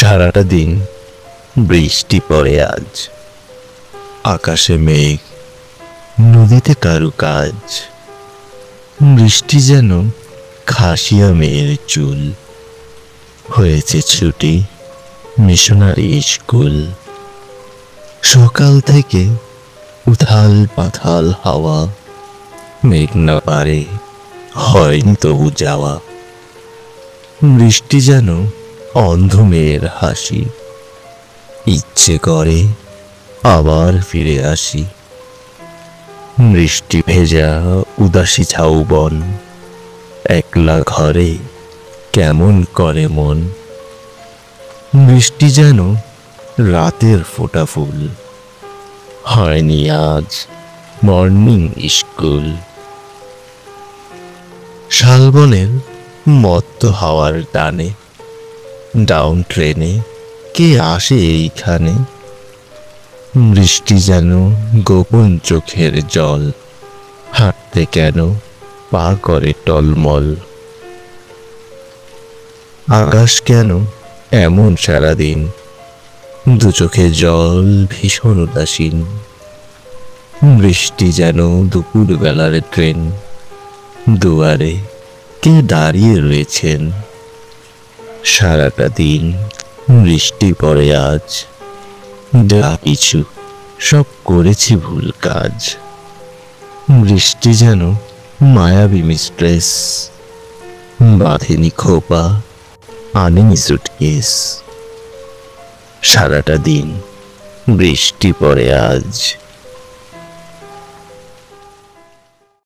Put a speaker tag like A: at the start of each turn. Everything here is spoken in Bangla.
A: সারাটা দিন বৃষ্টি পড়ে আজ। আকাশে মেঘ, নদীতে কারুকাজ। বৃষ্টি যেন খাসিয়া মেয়ের চুল। হয়েছে ছুটি মিশনারি স্কুল। সকাল থেকে উথাল পাথাল হাওয়া, মেঘ না পারে হয়নি তবু যাওয়া। বৃষ্টি যেন অন্ধ মেয়ের হাসি, ইচ্ছে করে আবার ফিরে আসি। বৃষ্টি ভেজা উদাসী ঝাউবন, একলা ঘরে কেমন করে মন। বৃষ্টি যেন রাতের ফোঁটা ফুল, হয়নি আজ মর্নিং স্কুল। শালবনের মত্ত হাওয়ার টানে ডাউন ট্রেনে কে আসে এইখানে। বৃষ্টি যেন গোপন চোখের জল, হাঁটতে কেন পা করে টলমল। আকাশ কেন এমন সারাদিন, দু চোখে জল ভীষণ উদাসীন। বৃষ্টি যেন দুপুর বেলার ট্রেন, দুয়ারে কে দাঁড়িয়ে রয়েছেন। সারাটা দিন বৃষ্টি পড়ে আজ, যা কিছু সব করেছি ভুল কাজ। বৃষ্টি যেন মায়াবী মিস্ট্রেস, বাঁধেনি খোপা আনেনি সুটকেস। সারাটা দিন বৃষ্টি পড়ে আজ।